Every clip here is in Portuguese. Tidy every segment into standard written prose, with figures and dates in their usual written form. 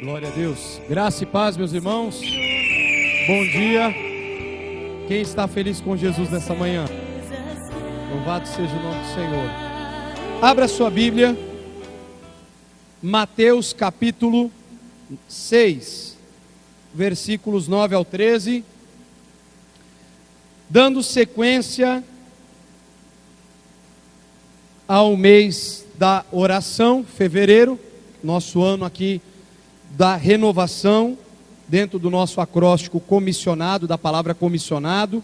Glória a Deus. Graça e paz, meus irmãos. Bom dia. Quem está feliz com Jesus nessa manhã? Louvado seja o nome do Senhor. Abra sua Bíblia. Mateus capítulo 6, versículos 9 ao 13. Dando sequência ao mês da oração, fevereiro, nosso ano aqui da renovação, dentro do nosso acróstico comissionado, da palavra comissionado.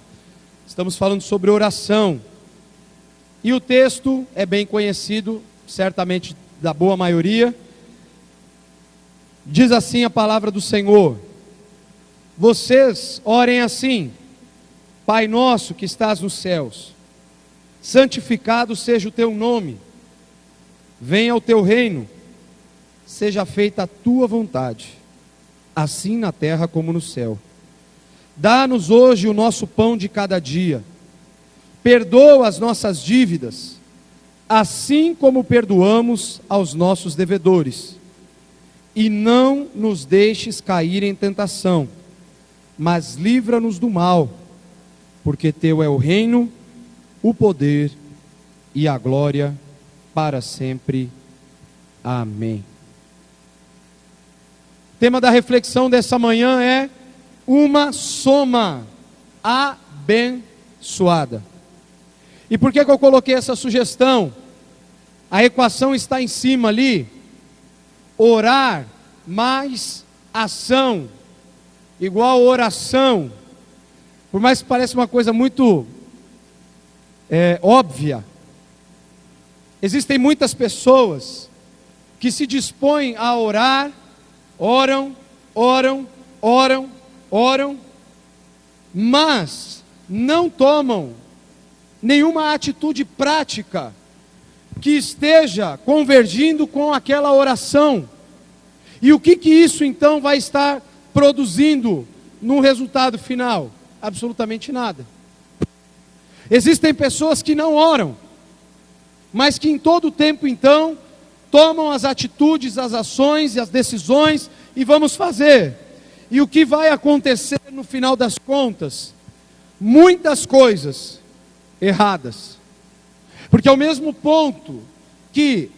Estamos falando sobre oração. E o texto é bem conhecido, certamente da boa maioria. Diz assim a palavra do Senhor: vocês orem assim: Pai nosso que estás nos céus, santificado seja o teu nome, venha o teu reino, seja feita a tua vontade, assim na terra como no céu. Dá-nos hoje o nosso pão de cada dia, perdoa as nossas dívidas, assim como perdoamos aos nossos devedores, e não nos deixes cair em tentação, mas livra-nos do mal, porque teu é o reino, o poder e a glória para sempre. Amém. O tema da reflexão dessa manhã é uma soma abençoada. E por que eu coloquei essa sugestão? A equação está em cima ali: orar mais ação igual oração. Por mais que pareça uma coisa muito óbvia, existem muitas pessoas que se dispõem a orar, oram, mas não tomam nenhuma atitude prática que esteja convergindo com aquela oração. E o que isso então vai estar produzindo no resultado final? Absolutamente nada. Existem pessoas que não oram, mas que em todo o tempo então tomam as atitudes, as ações e as decisões e vamos fazer. E o que vai acontecer no final das contas? Muitas coisas erradas. Porque ao mesmo ponto que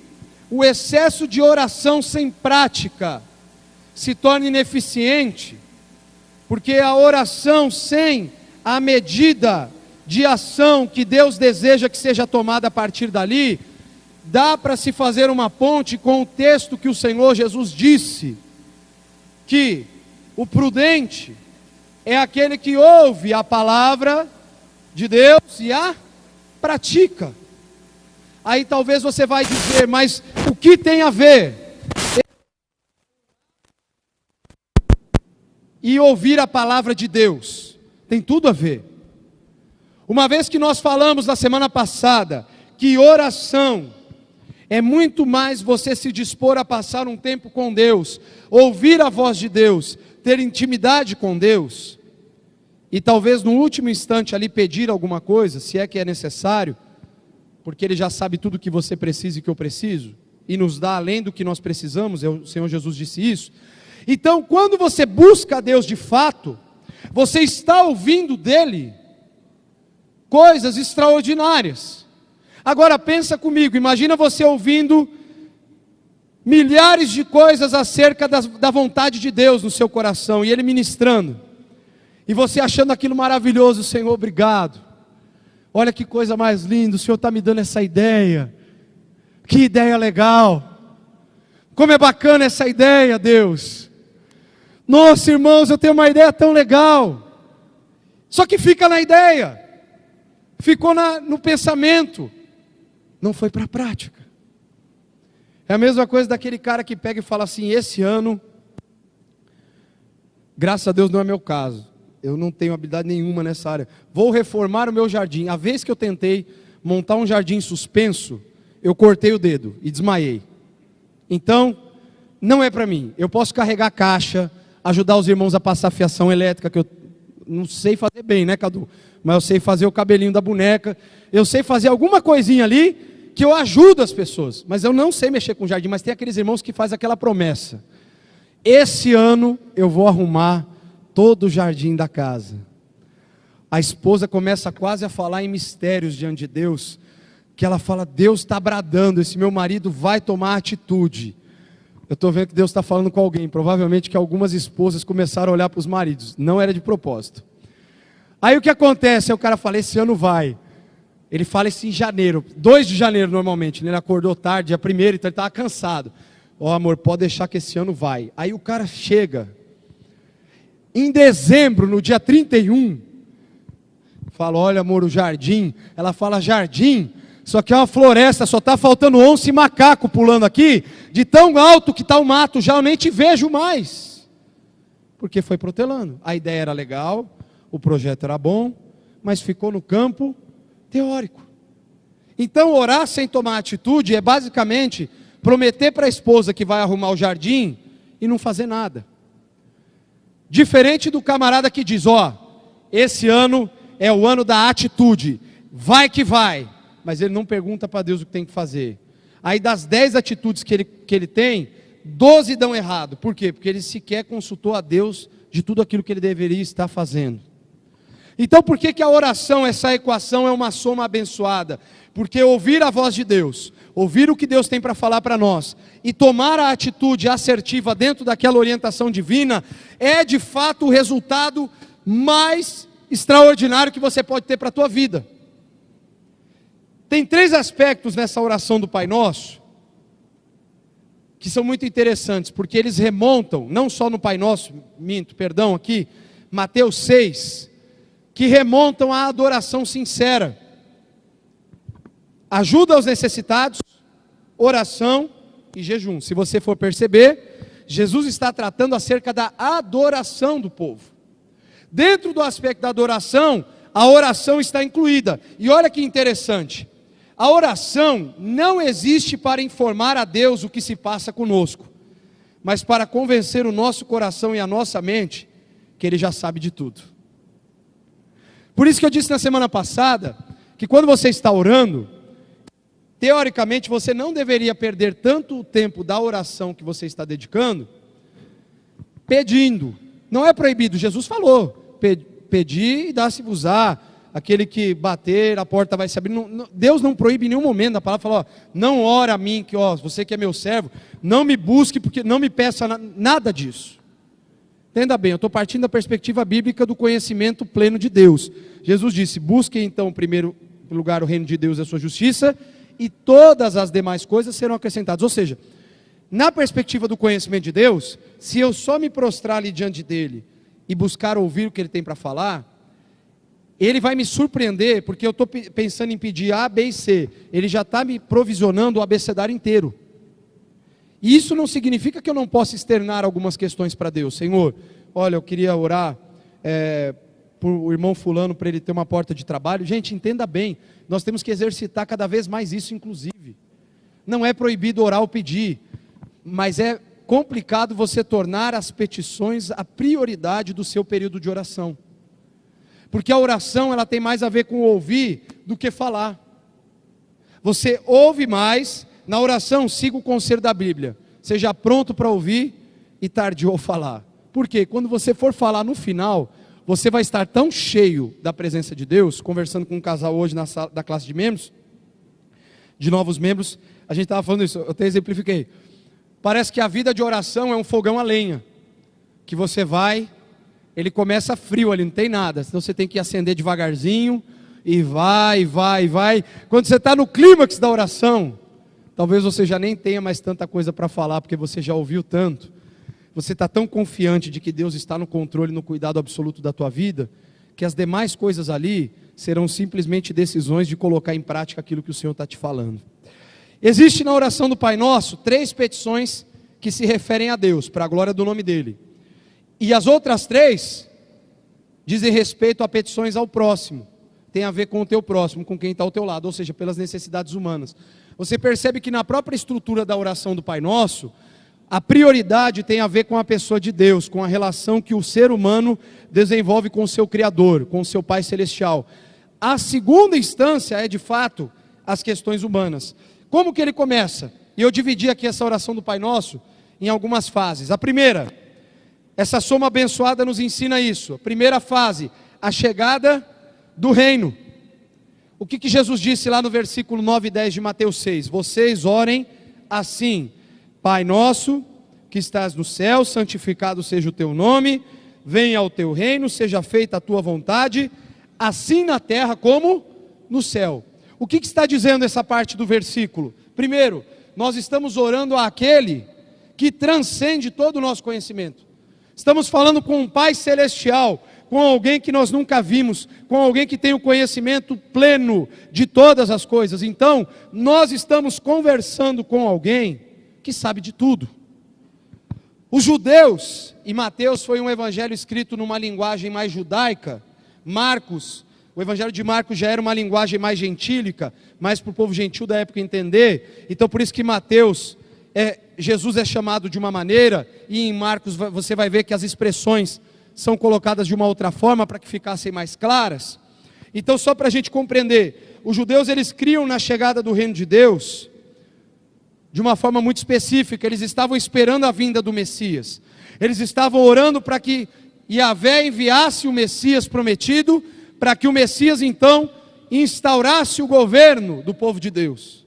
o excesso de oração sem prática se torna ineficiente, porque a oração sem a medida de ação que Deus deseja que seja tomada a partir dali, dá para se fazer uma ponte com o texto que o Senhor Jesus disse, que o prudente é aquele que ouve a palavra de Deus e a pratica. Aí talvez você vai dizer, mas o que tem a ver e ouvir a palavra de Deus? Tem tudo a ver. Uma vez que nós falamos na semana passada que oração é muito mais você se dispor a passar um tempo com Deus, ouvir a voz de Deus, ter intimidade com Deus, e talvez no último instante ali pedir alguma coisa, se é que é necessário, porque Ele já sabe tudo que você precisa e que eu preciso, e nos dá além do que nós precisamos, o Senhor Jesus disse isso. Então quando você busca a Deus de fato, você está ouvindo dEle coisas extraordinárias. Agora pensa comigo, imagina você ouvindo milhares de coisas acerca da vontade de Deus no seu coração, e Ele ministrando, e você achando aquilo maravilhoso. Senhor, obrigado, olha que coisa mais linda, o Senhor está me dando essa ideia, que ideia legal, como é bacana essa ideia, Deus, nossa irmãos, eu tenho uma ideia tão legal, só que fica na ideia, ficou no pensamento, não foi para a prática. É a mesma coisa daquele cara que pega e fala assim: esse ano, graças a Deus não é meu caso, eu não tenho habilidade nenhuma nessa área, vou reformar o meu jardim. A vez que eu tentei montar um jardim suspenso, eu cortei o dedo e desmaiei. Então, não é para mim. Eu posso carregar caixa, ajudar os irmãos a passar fiação elétrica, que eu não sei fazer bem, né, Cadu? Mas eu sei fazer o cabelinho da boneca, eu sei fazer alguma coisinha ali, que eu ajudo as pessoas, mas eu não sei mexer com jardim. Mas tem aqueles irmãos que fazem aquela promessa: esse ano eu vou arrumar todo o jardim da casa. A esposa começa quase a falar em mistérios diante de Deus, que ela fala, Deus está bradando, esse meu marido vai tomar atitude. Eu estou vendo que Deus está falando com alguém, provavelmente que algumas esposas começaram a olhar para os maridos, não era de propósito. Aí o que acontece? Aí o cara fala, esse ano vai. Ele fala isso em janeiro, 2 de janeiro normalmente, né? Ele acordou tarde, dia 1º, então ele estava cansado. Ó, amor, pode deixar que esse ano vai. Aí o cara chega, em dezembro, no dia 31, fala, olha amor, o jardim. Ela fala, jardim? Só que é uma floresta, só está faltando onça e macaco pulando aqui, de tão alto que está o mato, já eu nem te vejo mais. Porque foi protelando. A ideia era legal, o projeto era bom, mas ficou no campo teórico. Então orar sem tomar atitude é basicamente prometer para a esposa que vai arrumar o jardim e não fazer nada. Diferente do camarada que diz, ó, esse ano é o ano da atitude, vai que vai. Mas ele não pergunta para Deus o que tem que fazer. Aí das 10 atitudes que ele tem, 12 dão errado. Por quê? Porque ele sequer consultou a Deus de tudo aquilo que ele deveria estar fazendo. Então por que a oração, essa equação é uma soma abençoada? Porque ouvir a voz de Deus, ouvir o que Deus tem para falar para nós, e tomar a atitude assertiva dentro daquela orientação divina, é de fato o resultado mais extraordinário que você pode ter para a tua vida. Tem 3 aspectos nessa oração do Pai Nosso, que são muito interessantes, porque eles remontam, não só no Pai Nosso, aqui, Mateus 6, que remontam à adoração sincera. Ajuda aos necessitados, oração e jejum. Se você for perceber, Jesus está tratando acerca da adoração do povo. Dentro do aspecto da adoração, a oração está incluída. E olha que interessante. A oração não existe para informar a Deus o que se passa conosco, mas para convencer o nosso coração e a nossa mente que Ele já sabe de tudo. Por isso que eu disse na semana passada, que quando você está orando, teoricamente você não deveria perder tanto o tempo da oração que você está dedicando, pedindo. Não é proibido, Jesus falou, pedir e dá-se-vos-á. Aquele que bater, a porta vai se abrir. Deus não proíbe em nenhum momento. A palavra fala, ó, não ora a mim, que ó, você que é meu servo, não me busque, porque não me peça nada disso. Entenda bem, eu estou partindo da perspectiva bíblica do conhecimento pleno de Deus. Jesus disse, busque então em primeiro lugar o reino de Deus e a sua justiça, e todas as demais coisas serão acrescentadas. Ou seja, na perspectiva do conhecimento de Deus, se eu só me prostrar ali diante dele, e buscar ouvir o que ele tem para falar, Ele vai me surpreender, porque eu estou pensando em pedir A, B e C. Ele já está me provisionando o abecedário inteiro. E isso não significa que eu não possa externar algumas questões para Deus. Senhor, olha, eu queria orar por o irmão fulano, para ele ter uma porta de trabalho. Gente, entenda bem, nós temos que exercitar cada vez mais isso, inclusive. Não é proibido orar ou pedir, mas é complicado você tornar as petições a prioridade do seu período de oração. Porque a oração, ela tem mais a ver com ouvir do que falar. Você ouve mais, na oração siga o conselho da Bíblia. Seja pronto para ouvir e tardio ao falar. Por quê? Quando você for falar no final, você vai estar tão cheio da presença de Deus, conversando com um casal hoje na sala da classe de membros, de novos membros, a gente estava falando isso, eu até exemplifiquei. Parece que a vida de oração é um fogão a lenha, que você vai, ele começa frio ali, não tem nada, então você tem que acender devagarzinho, e vai. Quando você está no clímax da oração, talvez você já nem tenha mais tanta coisa para falar, porque você já ouviu tanto, você está tão confiante de que Deus está no controle, no cuidado absoluto da tua vida, que as demais coisas ali serão simplesmente decisões de colocar em prática aquilo que o Senhor está te falando. Existe na oração do Pai Nosso 3 petições que se referem a Deus, para a glória do nome dEle. E as outras 3 dizem respeito a petições ao próximo. Tem a ver com o teu próximo, com quem está ao teu lado, ou seja, pelas necessidades humanas. Você percebe que na própria estrutura da oração do Pai Nosso, a prioridade tem a ver com a pessoa de Deus, com a relação que o ser humano desenvolve com o seu Criador, com o seu Pai Celestial. A segunda instância é de fato as questões humanas. Como que ele começa? E eu dividi aqui essa oração do Pai Nosso em algumas fases. A primeira, essa soma abençoada nos ensina isso. A primeira fase, a chegada do reino. O que Jesus disse lá no versículo 9 e 10 de Mateus 6? Vocês orem assim: Pai nosso, que estás no céu, santificado seja o teu nome, venha o teu reino, seja feita a tua vontade, assim na terra como no céu. O que está dizendo essa parte do versículo? Primeiro, nós estamos orando àquele que transcende todo o nosso conhecimento. Estamos falando com um Pai celestial, com alguém que nós nunca vimos, com alguém que tem o conhecimento pleno de todas as coisas. Então, nós estamos conversando com alguém que sabe de tudo. Os judeus, e Mateus foi um evangelho escrito numa linguagem mais judaica, Marcos, o evangelho de Marcos já era uma linguagem mais gentílica, mais para o povo gentil da época entender. Então por isso que Mateus, Jesus é chamado de uma maneira, e em Marcos você vai ver que as expressões são colocadas de uma outra forma para que ficassem mais claras. Então só para a gente compreender, os judeus eles criam na chegada do reino de Deus de uma forma muito específica. Eles estavam esperando a vinda do Messias, eles estavam orando para que Yahvé enviasse o Messias prometido, para que o Messias então instaurasse o governo do povo de Deus.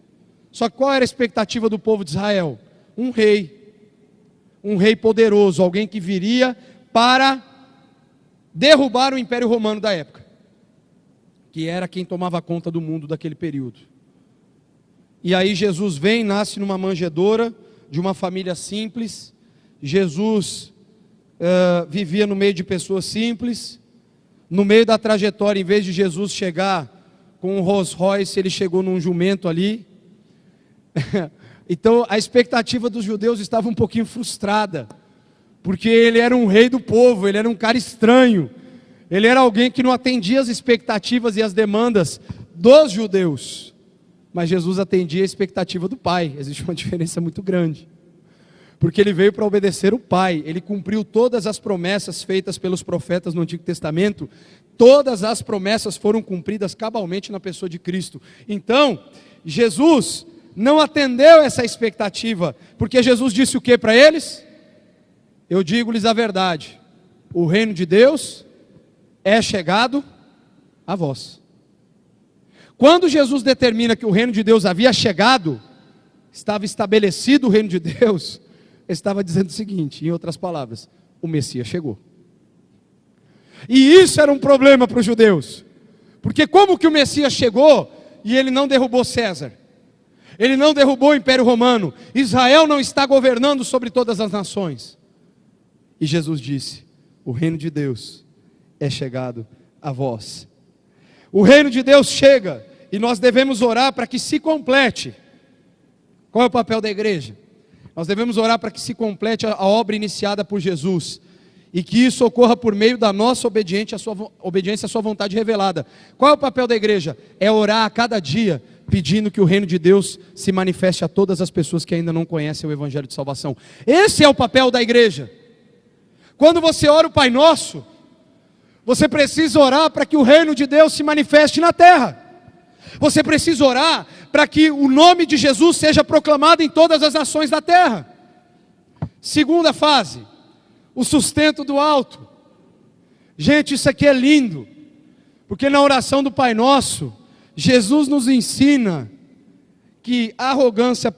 Só que qual era a expectativa do povo de Israel? Um rei poderoso, alguém que viria para derrubar o Império Romano da época, que era quem tomava conta do mundo daquele período. E aí Jesus vem, nasce numa manjedoura, de uma família simples. Jesus vivia no meio de pessoas simples. No meio da trajetória, em vez de Jesus chegar com um Rolls Royce, ele chegou num jumento ali. Então a expectativa dos judeus estava um pouquinho frustrada, porque ele era um rei do povo, ele era um cara estranho, ele era alguém que não atendia as expectativas e as demandas dos judeus. Mas Jesus atendia a expectativa do Pai. Existe uma diferença muito grande, porque ele veio para obedecer o Pai. Ele cumpriu todas as promessas feitas pelos profetas no Antigo Testamento. Todas as promessas foram cumpridas cabalmente na pessoa de Cristo. Então, Jesus não atendeu essa expectativa, porque Jesus disse o que para eles? Eu digo-lhes a verdade: o reino de Deus é chegado a vós. Quando Jesus determina que o reino de Deus havia chegado, estava estabelecido o reino de Deus, estava dizendo o seguinte, em outras palavras: o Messias chegou. E isso era um problema para os judeus, porque como que o Messias chegou e ele não derrubou César? Ele não derrubou o Império Romano. Israel não está governando sobre todas as nações. E Jesus disse: o reino de Deus é chegado a vós. O reino de Deus chega, e nós devemos orar para que se complete. Qual é o papel da igreja? Nós devemos orar para que se complete a obra iniciada por Jesus, e que isso ocorra por meio da nossa obediência à sua vontade revelada. Qual é o papel da igreja? É orar a cada dia, pedindo que o reino de Deus se manifeste a todas as pessoas que ainda não conhecem o Evangelho de Salvação. Esse é o papel da igreja. Quando você ora o Pai Nosso, você precisa orar para que o reino de Deus se manifeste na terra. Você precisa orar para que o nome de Jesus seja proclamado em todas as nações da terra. Segunda fase, o sustento do alto. Gente, isso aqui é lindo, porque na oração do Pai Nosso, Jesus nos ensina que arrogância,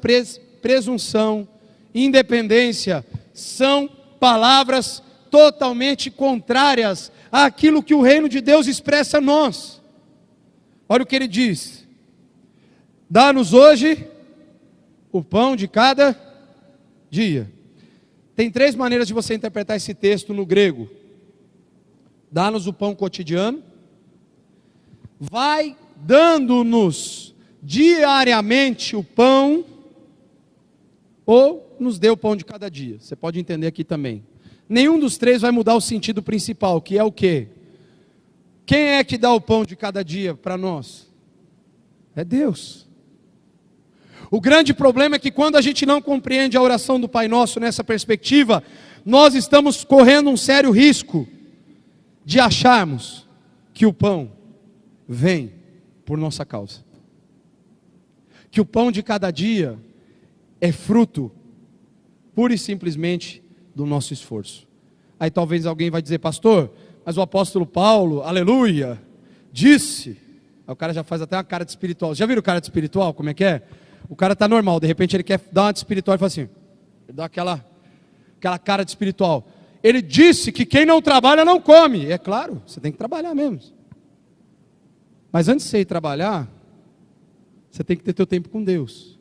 presunção, independência são palavras totalmente contrárias àquilo que o reino de Deus expressa a nós. Olha o que ele diz: dá-nos hoje o pão de cada dia. Tem três maneiras de você interpretar esse texto no grego: dá-nos o pão cotidiano, vai dando-nos diariamente o pão, ou nos dê o pão de cada dia. Você pode entender aqui também. Nenhum dos três vai mudar o sentido principal, que é o quê? Quem é que dá o pão de cada dia para nós? É Deus. O grande problema é que quando a gente não compreende a oração do Pai Nosso nessa perspectiva, nós estamos correndo um sério risco de acharmos que o pão vem por nossa causa, que o pão de cada dia é fruto pura e simplesmente do nosso esforço. Aí talvez alguém vai dizer, pastor, mas o apóstolo Paulo, aleluia, disse. Aí o cara já faz até uma cara de espiritual. Já viram o cara de espiritual, como é que é? O cara está normal, de repente ele quer dar uma de espiritual e fala assim, ele dá aquela cara de espiritual. Ele disse que quem não trabalha não come. É claro, você tem que trabalhar mesmo. Mas antes de você ir trabalhar, você tem que ter teu tempo com Deus.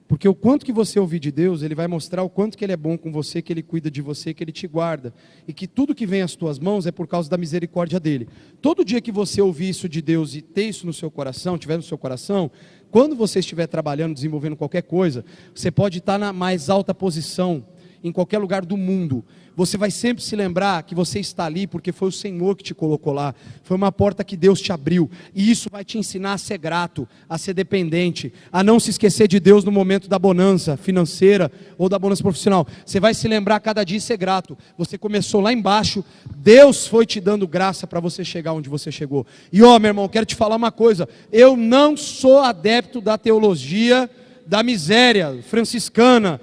Porque o quanto que você ouvir de Deus, Ele vai mostrar o quanto que Ele é bom com você, que Ele cuida de você, que Ele te guarda. E que tudo que vem às tuas mãos é por causa da misericórdia dEle. Todo dia que você ouvir isso de Deus e ter isso no seu coração, tiver no seu coração, quando você estiver trabalhando, desenvolvendo qualquer coisa, você pode estar na mais alta posição, em qualquer lugar do mundo, você vai sempre se lembrar que você está ali porque foi o Senhor que te colocou lá, foi uma porta que Deus te abriu, e isso vai te ensinar a ser grato, a ser dependente, a não se esquecer de Deus no momento da bonança financeira, ou da bonança profissional. Você vai se lembrar cada dia e ser grato. Você começou lá embaixo, Deus foi te dando graça para você chegar onde você chegou. E ó, meu irmão, quero te falar uma coisa, eu não sou adepto da teologia da miséria franciscana.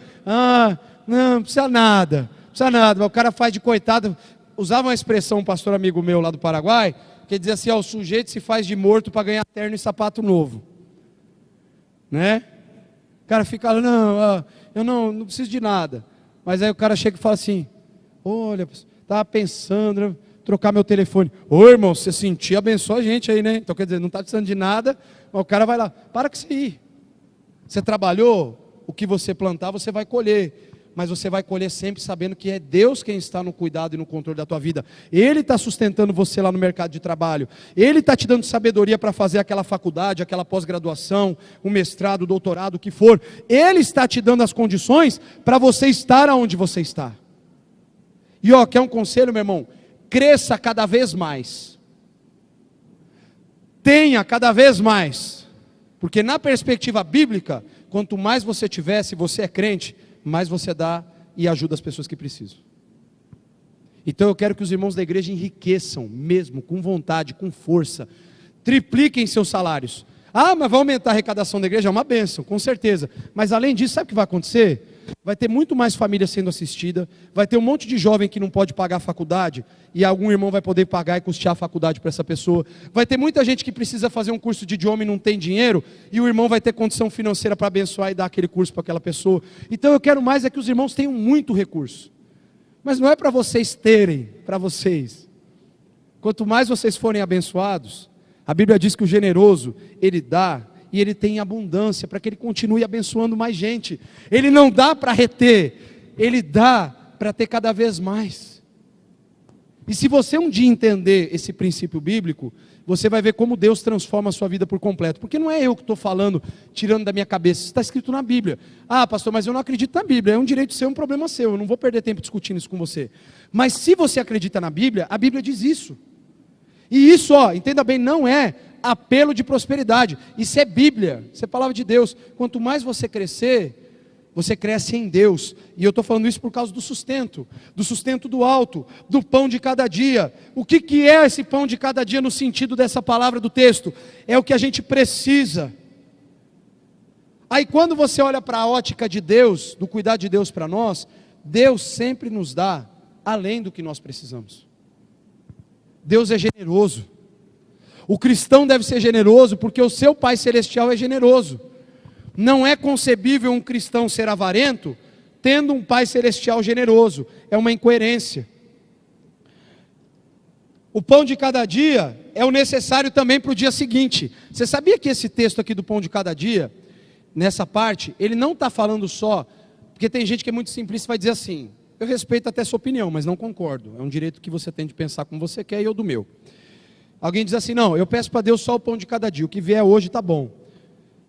Não precisa nada, mas o cara faz de coitado. Usava uma expressão, um pastor amigo meu lá do Paraguai, que dizia assim, o sujeito se faz de morto para ganhar terno e sapato novo, né? O cara fica, eu não preciso de nada, mas aí o cara chega e fala assim, olha, estava pensando, né, trocar meu telefone. Ô irmão, você sentir, abençoa a gente aí, né? Então quer dizer, não está precisando de nada, mas o cara vai lá, para com isso aí, você trabalhou, o que você plantar você vai colher. Mas você vai colher sempre sabendo que é Deus quem está no cuidado e no controle da tua vida. Ele está sustentando você lá no mercado de trabalho. Ele está te dando sabedoria para fazer aquela faculdade, aquela pós-graduação, um mestrado, um doutorado, o que for. Ele está te dando as condições para você estar onde você está. E ó, quer um conselho, meu irmão? Cresça cada vez mais. Tenha cada vez mais. Porque na perspectiva bíblica, quanto mais você tiver, se você é crente, mais você dá e ajuda as pessoas que precisam. Então eu quero que os irmãos da igreja enriqueçam mesmo, com vontade, com força, tripliquem seus salários. Mas vai aumentar a arrecadação da igreja? É uma bênção, com certeza. Mas além disso, sabe o que vai acontecer? Vai ter muito mais família sendo assistida, vai ter um monte de jovem que não pode pagar a faculdade, e algum irmão vai poder pagar e custear a faculdade para essa pessoa. Vai ter muita gente que precisa fazer um curso de idioma e não tem dinheiro, e o irmão vai ter condição financeira para abençoar e dar aquele curso para aquela pessoa. Então eu quero mais é que os irmãos tenham muito recurso. Mas não é para vocês terem, para vocês. Quanto mais vocês forem abençoados, a Bíblia diz que o generoso, ele dá, e ele tem abundância, para que ele continue abençoando mais gente. Ele não dá para reter, ele dá para ter cada vez mais. E se você um dia entender esse princípio bíblico, você vai ver como Deus transforma a sua vida por completo. Porque não é eu que estou falando, tirando da minha cabeça, isso está escrito na Bíblia. Pastor, mas eu não acredito na Bíblia, é um direito seu, é um problema seu, eu não vou perder tempo discutindo isso com você. Mas se você acredita na Bíblia, a Bíblia diz isso. E isso, entenda bem, não é apelo de prosperidade, isso é Bíblia, isso é palavra de Deus. Quanto mais você crescer, você cresce em Deus. E eu estou falando isso por causa do sustento do alto, do pão de cada dia. O que é esse pão de cada dia no sentido dessa palavra do texto? É o que a gente precisa. Aí quando você olha para a ótica de Deus, do cuidado de Deus para nós, Deus sempre nos dá além do que nós precisamos. Deus é generoso. O cristão deve ser generoso porque o seu Pai Celestial é generoso. Não é concebível um cristão ser avarento tendo um Pai Celestial generoso. É uma incoerência. O pão de cada dia é o necessário também para o dia seguinte. Você sabia que esse texto aqui do pão de cada dia, nessa parte, ele não está falando só, porque tem gente que é muito simplista e vai dizer assim, eu respeito até a sua opinião, mas não concordo. É um direito que você tem de pensar como você quer e eu do meu. Alguém diz assim, não, eu peço para Deus só o pão de cada dia, o que vier hoje está bom.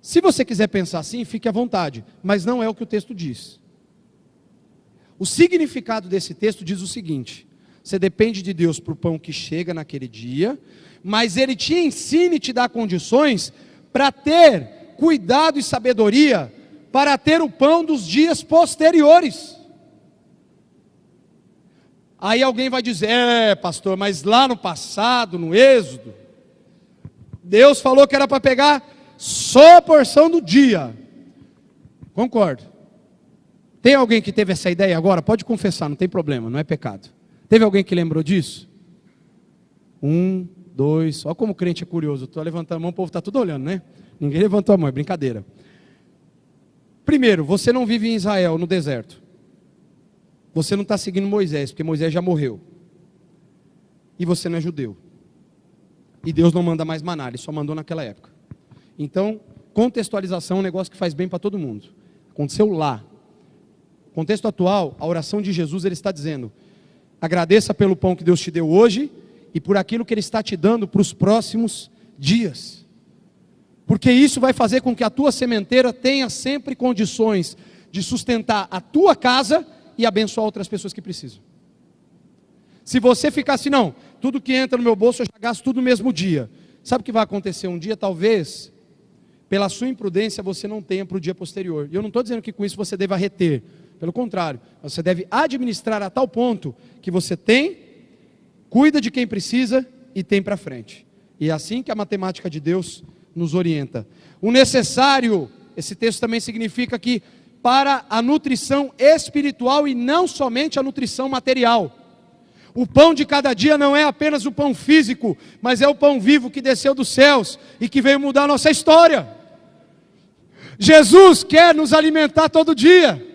Se você quiser pensar assim, fique à vontade, mas não é o que o texto diz. O significado desse texto diz o seguinte, você depende de Deus para o pão que chega naquele dia, mas Ele te ensina e te dá condições para ter cuidado e sabedoria, para ter o pão dos dias posteriores. Aí alguém vai dizer, pastor, mas lá no passado, no Êxodo, Deus falou que era para pegar só a porção do dia. Concordo. Tem alguém que teve essa ideia agora? Pode confessar, não tem problema, não é pecado. Teve alguém que lembrou disso? 1, 2, olha como o crente é curioso. Estou levantando a mão, o povo está tudo olhando, né? Ninguém levantou a mão, é brincadeira. Primeiro, você não vive em Israel, no deserto. Você não está seguindo Moisés, porque Moisés já morreu. E você não é judeu. E Deus não manda mais maná, Ele só mandou naquela época. Então, contextualização é um negócio que faz bem para todo mundo. Aconteceu lá. Contexto atual, a oração de Jesus, Ele está dizendo: agradeça pelo pão que Deus te deu hoje e por aquilo que Ele está te dando para os próximos dias. Porque isso vai fazer com que a tua sementeira tenha sempre condições de sustentar a tua casa e abençoar outras pessoas que precisam. Se você ficar assim, não, tudo que entra no meu bolso eu já gasto tudo no mesmo dia. Sabe o que vai acontecer? Um dia talvez, pela sua imprudência, você não tenha para o dia posterior. E eu não estou dizendo que com isso você deva reter. Pelo contrário, você deve administrar a tal ponto que você tem, cuida de quem precisa e tem para frente. E é assim que a matemática de Deus nos orienta. O necessário, esse texto também significa que para a nutrição espiritual e não somente a nutrição material. O pão de cada dia não é apenas o pão físico, mas é o pão vivo que desceu dos céus e que veio mudar a nossa história. Jesus quer nos alimentar todo dia.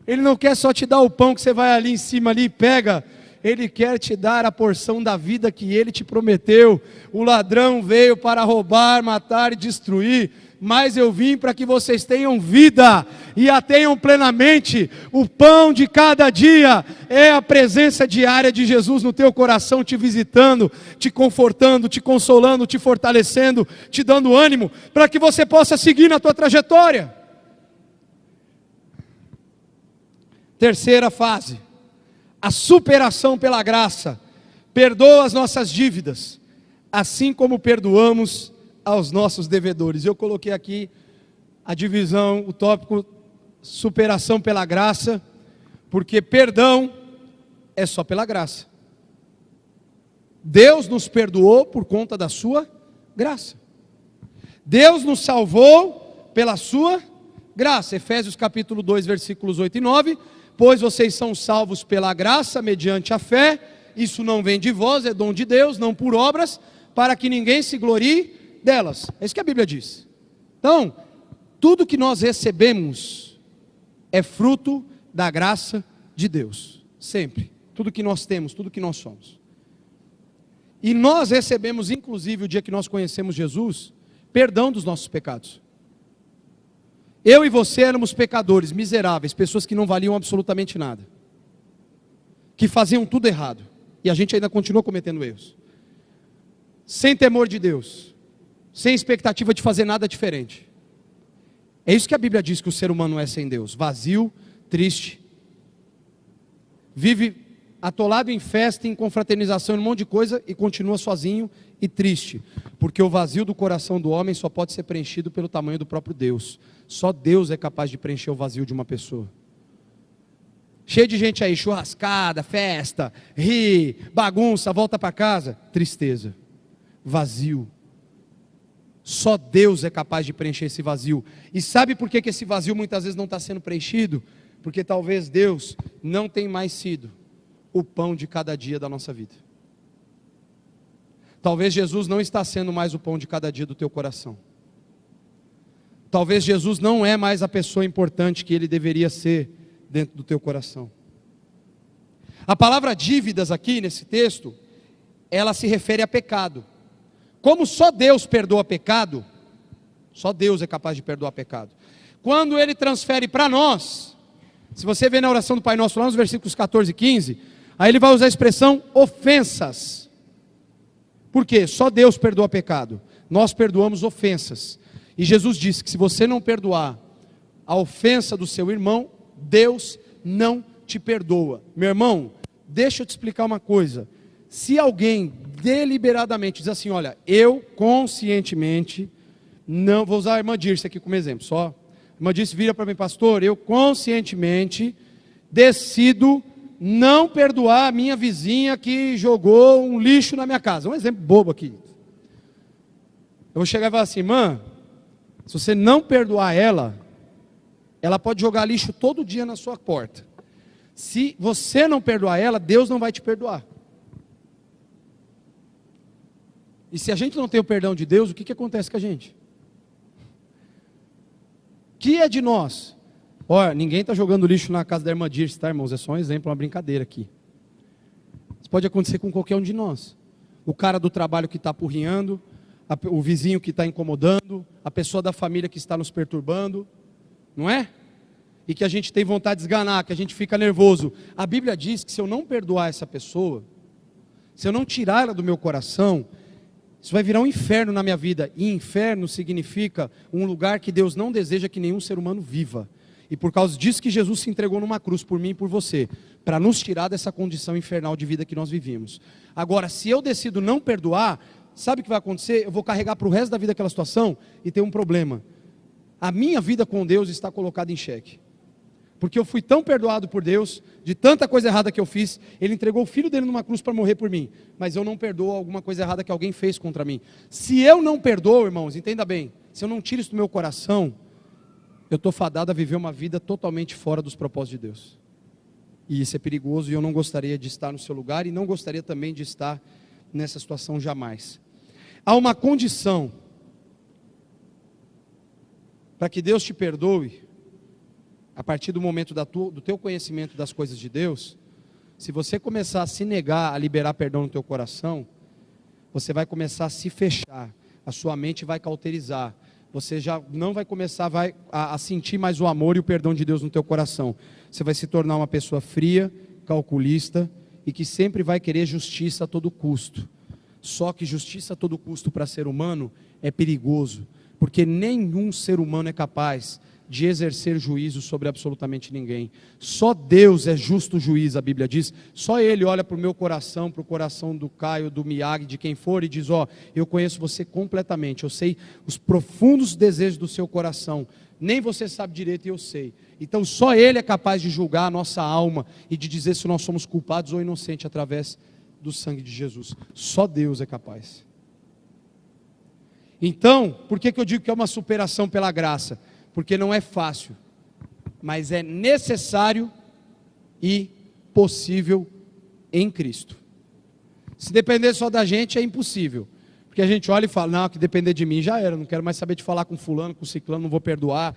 Ele não quer só te dar o pão que você vai ali em cima ali e pega. Ele quer te dar a porção da vida que Ele te prometeu. O ladrão veio para roubar, matar e destruir, mas eu vim para que vocês tenham vida e a tenham plenamente. O pão de cada dia é a presença diária de Jesus no teu coração, te visitando, te confortando, te consolando, te fortalecendo, te dando ânimo, para que você possa seguir na tua trajetória. Terceira fase, a superação pela graça. Perdoa as nossas dívidas, assim como perdoamos aos nossos devedores. Eu coloquei aqui a divisão, o tópico superação pela graça, porque perdão é só pela graça. Deus nos perdoou por conta da sua graça. Deus nos salvou pela sua graça. Efésios capítulo 2, versículos 8 e 9. Pois vocês são salvos pela graça, mediante a fé. Isso não vem de vós, é dom de Deus, não por obras, para que ninguém se glorie delas. É isso que a Bíblia diz. Então, tudo que nós recebemos é fruto da graça de Deus. Sempre. Tudo que nós temos, tudo que nós somos. E nós recebemos, inclusive, o dia que nós conhecemos Jesus, perdão dos nossos pecados. Eu e você éramos pecadores, miseráveis, pessoas que não valiam absolutamente nada, que faziam tudo errado, e a gente ainda continua cometendo erros, sem temor de Deus, sem expectativa de fazer nada diferente. É isso que a Bíblia diz que o ser humano é sem Deus: vazio, triste, vive atolado em festa, em confraternização, em um monte de coisa, e continua sozinho e triste, porque o vazio do coração do homem só pode ser preenchido pelo tamanho do próprio Deus. Só Deus é capaz de preencher o vazio de uma pessoa. Cheio de gente aí, churrascada, festa, ri, bagunça, volta para casa, tristeza, vazio. Só Deus é capaz de preencher esse vazio. E sabe por que esse vazio muitas vezes não está sendo preenchido? Porque talvez Deus não tenha mais sido o pão de cada dia da nossa vida. Talvez Jesus não está sendo mais o pão de cada dia do teu coração. Talvez Jesus não é mais a pessoa importante que Ele deveria ser dentro do teu coração. A palavra dívidas aqui nesse texto, ela se refere a pecado. Como só Deus perdoa pecado, só Deus é capaz de perdoar pecado. Quando Ele transfere para nós, se você vê na oração do Pai Nosso, lá nos versículos 14 e 15, aí Ele vai usar a expressão ofensas. Por quê? Só Deus perdoa pecado. Nós perdoamos ofensas. E Jesus disse que se você não perdoar a ofensa do seu irmão, Deus não te perdoa. Meu irmão, deixa eu te explicar uma coisa. Se alguém deliberadamente diz assim: olha, eu conscientemente, não, vou usar a irmã Dirce aqui como exemplo, só. A irmã Dirce vira para mim: pastor, eu conscientemente decido não perdoar a minha vizinha que jogou um lixo na minha casa. Um exemplo bobo aqui. Eu vou chegar e falar assim: irmã, se você não perdoar ela, ela pode jogar lixo todo dia na sua porta. Se você não perdoar ela, Deus não vai te perdoar. E se a gente não tem o perdão de Deus, o que acontece com a gente? Que é de nós? Olha, ninguém está jogando lixo na casa da irmã Dirce, tá, irmãos? É só um exemplo, uma brincadeira aqui. Isso pode acontecer com qualquer um de nós. O cara do trabalho que está apurrinhando, o vizinho que está incomodando, a pessoa da família que está nos perturbando, não é? E que a gente tem vontade de esganar, que a gente fica nervoso. A Bíblia diz que se eu não perdoar essa pessoa, se eu não tirar ela do meu coração, isso vai virar um inferno na minha vida. E inferno significa um lugar que Deus não deseja que nenhum ser humano viva. E por causa disso que Jesus se entregou numa cruz por mim e por você, para nos tirar dessa condição infernal de vida que nós vivíamos. Agora, se eu decido não perdoar, sabe o que vai acontecer? Eu vou carregar para o resto da vida aquela situação e ter um problema. A minha vida com Deus está colocada em xeque. Porque eu fui tão perdoado por Deus, de tanta coisa errada que eu fiz, Ele entregou o filho dele numa cruz para morrer por mim, mas eu não perdoo alguma coisa errada que alguém fez contra mim. Se eu não perdoo, irmãos, entenda bem, se eu não tiro isso do meu coração, eu estou fadado a viver uma vida totalmente fora dos propósitos de Deus. E isso é perigoso e eu não gostaria de estar no seu lugar e não gostaria também de estar nessa situação jamais. Há uma condição para que Deus te perdoe. A partir do momento do teu conhecimento das coisas de Deus, se você começar a se negar a liberar perdão no teu coração, você vai começar a se fechar, a sua mente vai cauterizar, você já não vai começar a sentir mais o amor e o perdão de Deus no teu coração. Você vai se tornar uma pessoa fria, calculista e que sempre vai querer justiça a todo custo. Só que justiça a todo custo para ser humano é perigoso, porque nenhum ser humano é capaz de exercer juízo sobre absolutamente ninguém. Só Deus é justo juiz, a Bíblia diz. Só Ele olha para o meu coração, para o coração do Caio, do Miyagi, de quem for, e diz: ó, eu conheço você completamente, eu sei os profundos desejos do seu coração, nem você sabe direito e eu sei. Então só Ele é capaz de julgar a nossa alma e de dizer se nós somos culpados ou inocentes através do sangue de Jesus. Só Deus é capaz. Então, por que eu digo que é uma superação pela graça? Porque não é fácil, mas é necessário e possível em Cristo. Se depender só da gente é impossível, porque a gente olha e fala: não, que depender de mim já era, não quero mais saber de falar com fulano, com ciclano, não vou perdoar,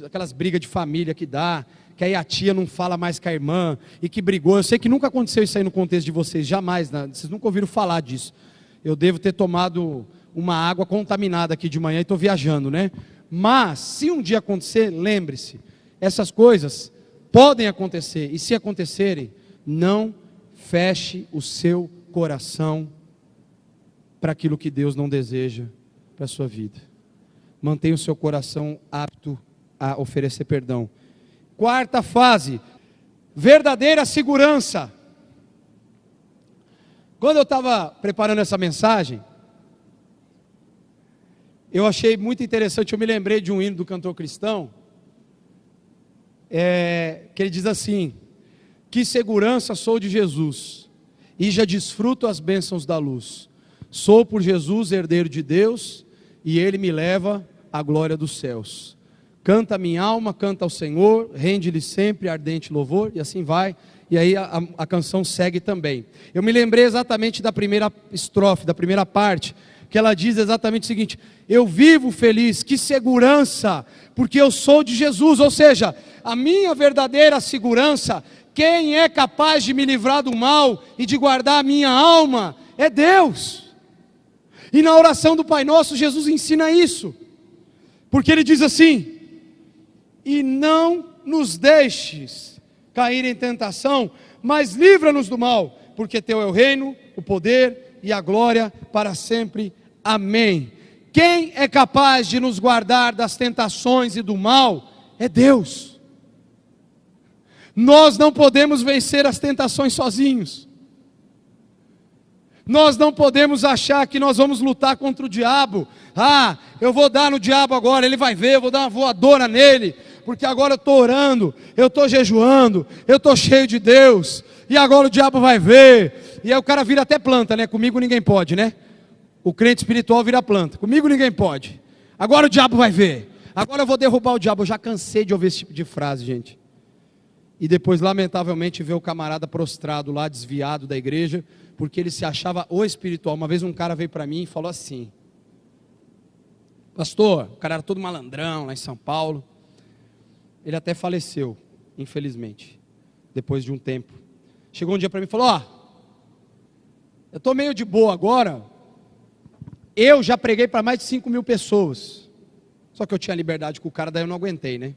aquelas brigas de família que dá, que aí a tia não fala mais com a irmã, e que brigou. Eu sei que nunca aconteceu isso aí no contexto de vocês, jamais, né? Vocês nunca ouviram falar disso. Eu devo ter tomado uma água contaminada aqui de manhã e estou viajando, né? Mas, se um dia acontecer, lembre-se, essas coisas podem acontecer, e se acontecerem, não feche o seu coração para aquilo que Deus não deseja para a sua vida. Mantenha o seu coração apto a oferecer perdão. Quarta fase, verdadeira segurança. Quando eu estava preparando essa mensagem, eu achei muito interessante, eu me lembrei de um hino do cantor cristão, que ele diz assim: que segurança sou de Jesus, e já desfruto as bênçãos da luz. Sou por Jesus herdeiro de Deus, e Ele me leva à glória dos céus. Canta minha alma, canta ao Senhor, rende-lhe sempre ardente louvor, e assim vai. E aí a canção segue também. Eu me lembrei exatamente da primeira estrofe, da primeira parte, que ela diz exatamente o seguinte: eu vivo feliz, que segurança, porque eu sou de Jesus. Ou seja, a minha verdadeira segurança, quem é capaz de me livrar do mal e de guardar a minha alma, é Deus. E na oração do Pai Nosso, Jesus ensina isso, porque Ele diz assim: e não nos deixes cair em tentação, mas livra-nos do mal, porque Teu é o reino, o poder e a glória para sempre. Amém. Quem é capaz de nos guardar das tentações e do mal é Deus. Nós não podemos vencer as tentações sozinhos. Nós não podemos achar que nós vamos lutar contra o diabo. Ah, eu vou dar no diabo agora, ele vai ver, eu vou dar uma voadora nele, porque agora eu estou orando, eu estou jejuando, eu estou cheio de Deus, e agora o diabo vai ver. E aí o cara vira até planta, né? Comigo ninguém pode, né? O crente espiritual vira planta, comigo ninguém pode. Agora o diabo vai ver, agora eu vou derrubar o diabo. Eu já cansei de ouvir esse tipo de frase, gente. E depois, lamentavelmente, ver o camarada prostrado lá, desviado da igreja, porque ele se achava o espiritual. Uma vez um cara veio para mim e falou assim: pastor, o cara era todo malandrão lá em São Paulo. Ele até faleceu, infelizmente, depois de um tempo. Chegou um dia para mim e falou: eu estou meio de boa agora. Eu já preguei para mais de 5.000 pessoas. Só que eu tinha liberdade com o cara, daí eu não aguentei, né?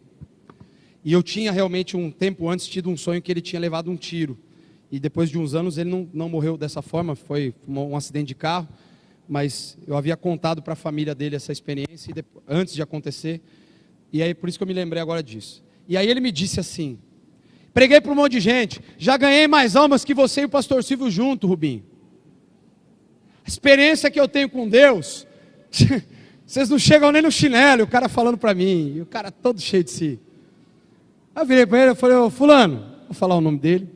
E eu tinha realmente um tempo antes tido um sonho que ele tinha levado um tiro. E depois de uns anos ele não morreu dessa forma, foi um acidente de carro. Mas eu havia contado para a família dele essa experiência antes de acontecer. E aí por isso que eu me lembrei agora disso. E aí ele me disse assim: preguei para um monte de gente, já ganhei mais almas que você e o pastor Silvio junto, Rubinho. A experiência que eu tenho com Deus, vocês não chegam nem no chinelo. E o cara falando para mim, e o cara todo cheio de si. Aí eu virei para ele e falei: ô fulano, vou falar o nome dele.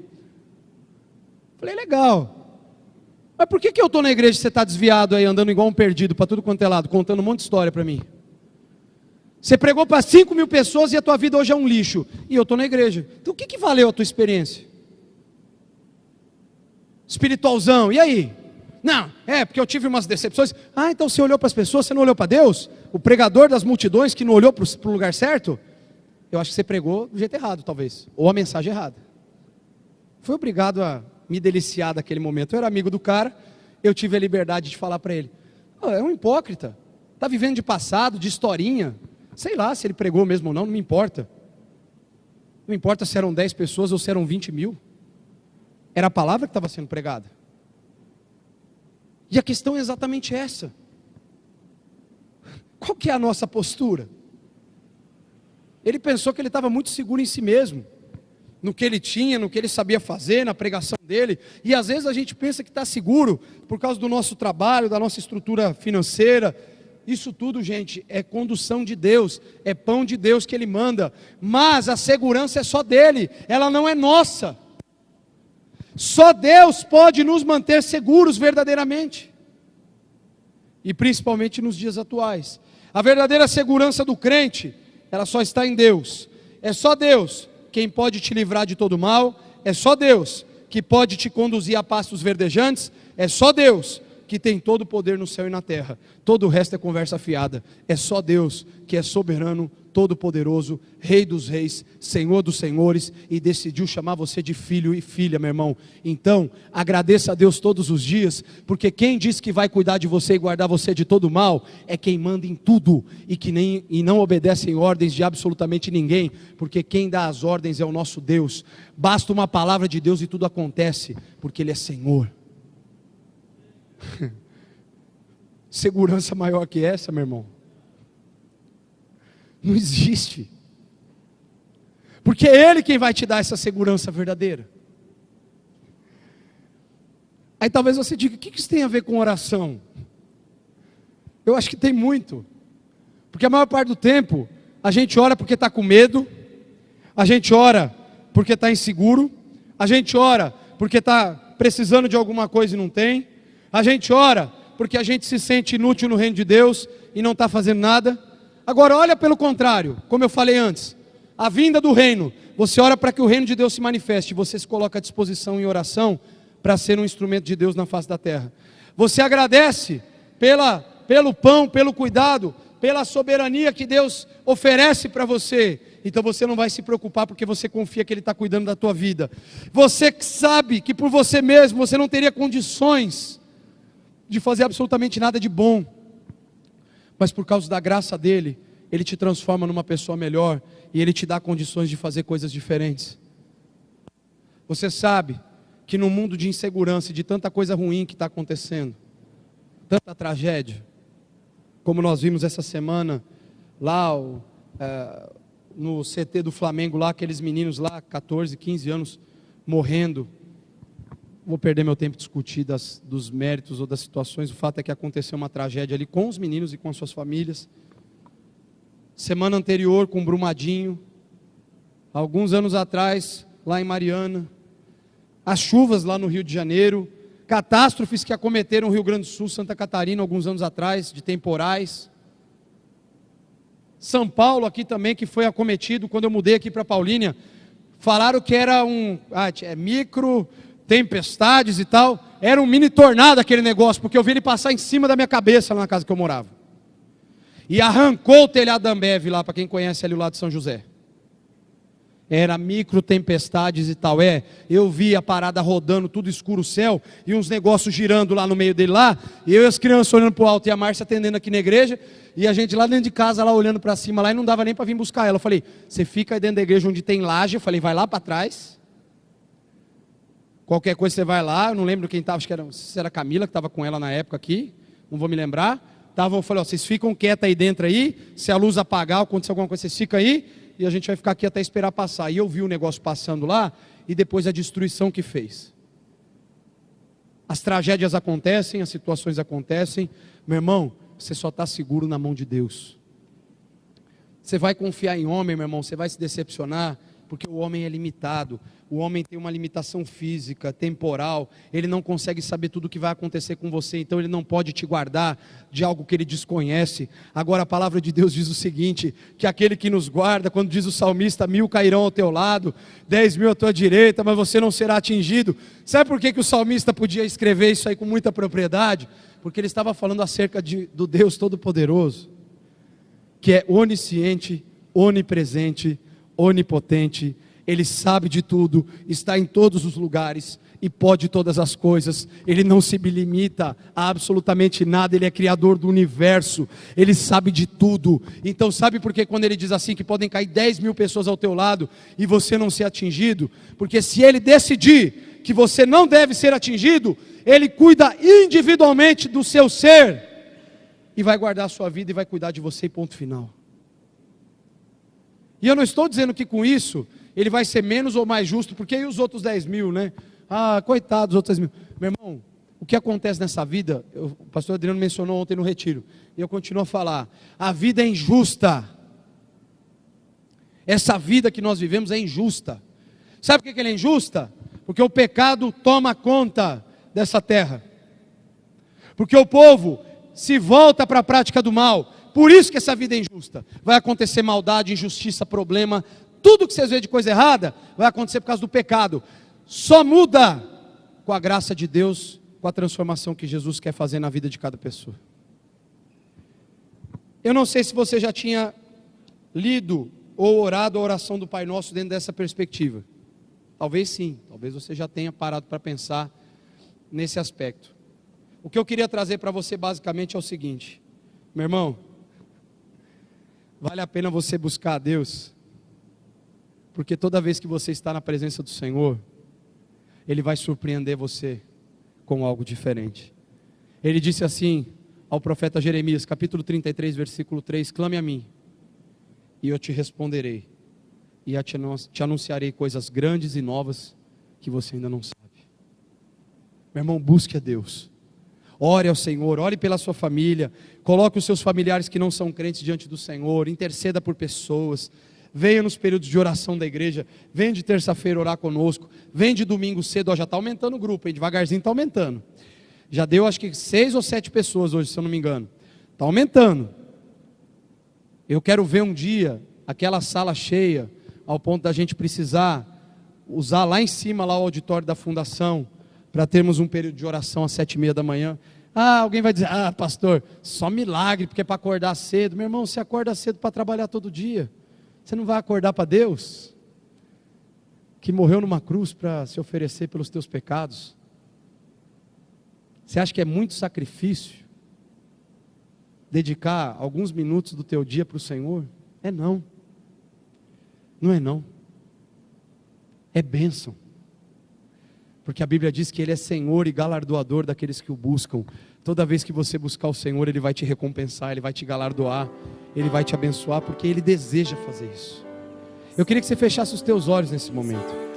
Falei: legal, mas por que eu estou na igreja e você está desviado aí, andando igual um perdido para tudo quanto é lado, contando um monte de história para mim? Você pregou para 5.000 pessoas e a tua vida hoje é um lixo. E eu estou na igreja. Então o que valeu a tua experiência? Espiritualzão, e aí? Não, porque eu tive umas decepções. Então você olhou para as pessoas, você não olhou para Deus? O pregador das multidões que não olhou para o lugar certo? Eu acho que você pregou do jeito errado, talvez. Ou a mensagem errada. Fui obrigado a me deliciar daquele momento. Eu era amigo do cara, eu tive a liberdade de falar para ele: é um hipócrita, está vivendo de passado, de historinha. Sei lá se ele pregou mesmo ou não, não me importa. Não importa se eram 10 pessoas ou se eram 20.000. Era a palavra que estava sendo pregada. E a questão é exatamente essa. Qual que é a nossa postura? Ele pensou que ele estava muito seguro em si mesmo, no que ele tinha, no que ele sabia fazer, na pregação dele. E às vezes a gente pensa que está seguro por causa do nosso trabalho, da nossa estrutura financeira. Isso tudo, gente, é condução de Deus, é pão de Deus que Ele manda. Mas a segurança é só dele, ela não é nossa. Só Deus pode nos manter seguros verdadeiramente. E principalmente nos dias atuais. A verdadeira segurança do crente, ela só está em Deus. É só Deus quem pode te livrar de todo mal. É só Deus que pode te conduzir a pastos verdejantes. É só Deus que tem todo o poder no céu e na terra. Todo o resto é conversa fiada. É só Deus que é soberano, todo-poderoso, Rei dos reis, Senhor dos senhores, e decidiu chamar você de filho e filha, meu irmão. Então, agradeça a Deus todos os dias, porque quem diz que vai cuidar de você e guardar você de todo mal, é quem manda em tudo, e não obedece em ordens de absolutamente ninguém, porque quem dá as ordens é o nosso Deus. Basta uma palavra de Deus e tudo acontece, porque Ele é Senhor. Segurança maior que essa, meu irmão, não existe. Porque é Ele quem vai te dar essa segurança verdadeira. Aí talvez você diga: o que isso tem a ver com oração? Eu acho que tem muito. Porque a maior parte do tempo a gente ora porque está com medo, a gente ora porque está inseguro, a gente ora porque está precisando de alguma coisa e não tem, a gente ora porque a gente se sente inútil no reino de Deus e não está fazendo nada. Agora olha pelo contrário, como eu falei antes, a vinda do reino, você ora para que o reino de Deus se manifeste, você se coloca à disposição em oração para ser um instrumento de Deus na face da terra. Você agradece pelo pão, pelo cuidado, pela soberania que Deus oferece para você. Então você não vai se preocupar porque você confia que Ele está cuidando da tua vida. Você sabe que por você mesmo você não teria condições de fazer absolutamente nada de bom, mas por causa da graça dEle, Ele te transforma numa pessoa melhor, e Ele te dá condições de fazer coisas diferentes. Você sabe que no mundo de insegurança e de tanta coisa ruim que está acontecendo, tanta tragédia, como nós vimos essa semana, lá no CT do Flamengo, lá aqueles meninos lá, 14, 15 anos, morrendo. Vou perder meu tempo discutir dos méritos ou das situações. O fato é que aconteceu uma tragédia ali com os meninos e com as suas famílias. Semana anterior com Brumadinho, alguns anos atrás lá em Mariana, as chuvas lá no Rio de Janeiro, catástrofes que acometeram o Rio Grande do Sul, Santa Catarina alguns anos atrás, de temporais. São Paulo aqui também, que foi acometido quando eu mudei aqui para Paulínia. Falaram que era micro tempestades e tal. Era um mini tornado aquele negócio, porque eu vi ele passar em cima da minha cabeça lá na casa que eu morava. E arrancou o telhado da Ambev lá, para quem conhece ali o lado de São José. Era micro tempestades e tal. Eu vi a parada rodando, tudo escuro o céu, e uns negócios girando lá no meio dele lá, e eu e as crianças olhando para o alto, e a Márcia atendendo aqui na igreja, e a gente lá dentro de casa, lá olhando para cima, lá, e não dava nem para vir buscar ela. Eu falei, você fica aí dentro da igreja onde tem laje. Eu falei, vai lá para trás, qualquer coisa você vai lá. Eu não lembro quem estava, acho que era, se era a Camila que estava com ela na época aqui, não vou me lembrar. Eu falei, vocês ficam quietos aí dentro aí, se a luz apagar, acontecer alguma coisa, vocês ficam aí, e a gente vai ficar aqui até esperar passar. E eu vi o negócio passando lá, e depois a destruição que fez. As tragédias acontecem, as situações acontecem. Meu irmão, você só está seguro na mão de Deus. Você vai confiar em homem, meu irmão, você vai se decepcionar, porque o homem é limitado. O homem tem uma limitação física, temporal. Ele não consegue saber tudo o que vai acontecer com você, então ele não pode te guardar de algo que ele desconhece. Agora a palavra de Deus diz o seguinte, que aquele que nos guarda, quando diz o salmista, 1000 cairão ao teu lado, 10.000 à tua direita, mas você não será atingido. Sabe por que o salmista podia escrever isso aí com muita propriedade? Porque ele estava falando acerca do Deus Todo-Poderoso, que é onisciente, onipresente, onipotente. Ele sabe de tudo, está em todos os lugares e pode todas as coisas. Ele não se limita a absolutamente nada. Ele é criador do universo, ele sabe de tudo. Então sabe por que quando ele diz assim, que podem cair 10.000 pessoas ao teu lado e você não ser atingido? Porque se ele decidir que você não deve ser atingido, ele cuida individualmente do seu ser e vai guardar a sua vida e vai cuidar de você, e ponto final. E eu não estou dizendo que com isso ele vai ser menos ou mais justo, porque e os outros 10.000, né? Coitado dos outros 10.000. Meu irmão, o que acontece nessa vida, o pastor Adriano mencionou ontem no retiro, e eu continuo a falar, a vida é injusta. Essa vida que nós vivemos é injusta. Sabe por que ela é injusta? Porque o pecado toma conta dessa terra. Porque o povo se volta para a prática do mal. Por isso que essa vida é injusta. Vai acontecer maldade, injustiça, problema. Tudo que vocês veem de coisa errada vai acontecer por causa do pecado. Só muda com a graça de Deus, com a transformação que Jesus quer fazer na vida de cada pessoa. Eu não sei se você já tinha lido ou orado a oração do Pai Nosso dentro dessa perspectiva. Talvez sim, talvez você já tenha parado para pensar nesse aspecto. O que eu queria trazer para você basicamente é o seguinte, meu irmão, vale a pena você buscar a Deus, porque toda vez que você está na presença do Senhor, Ele vai surpreender você com algo diferente. Ele disse assim ao profeta Jeremias, capítulo 33, versículo 3, clame a mim, e eu te responderei, e te anunciarei coisas grandes e novas, que você ainda não sabe. Meu irmão, busque a Deus, ore ao Senhor, ore pela sua família, coloque os seus familiares que não são crentes diante do Senhor, interceda por pessoas, venha nos períodos de oração da igreja, venha de terça-feira orar conosco, venha de domingo cedo, ó, já está aumentando o grupo, hein? Devagarzinho está aumentando, já deu acho que 6 ou 7 pessoas hoje, se eu não me engano, está aumentando. Eu quero ver um dia aquela sala cheia, ao ponto da gente precisar usar lá em cima, lá o auditório da fundação, para termos um período de oração às 7:30 da manhã. Alguém vai dizer, pastor, só milagre, porque é para acordar cedo. Meu irmão, você acorda cedo para trabalhar todo dia, você não vai acordar para Deus, que morreu numa cruz para se oferecer pelos teus pecados? Você acha que é muito sacrifício dedicar alguns minutos do teu dia para o Senhor? Não, não é não, é bênção, porque a Bíblia diz que Ele é Senhor e galardoador daqueles que o buscam. Toda vez que você buscar o Senhor, Ele vai te recompensar, Ele vai te galardoar, Ele vai te abençoar, porque Ele deseja fazer isso. Eu queria que você fechasse os teus olhos nesse momento.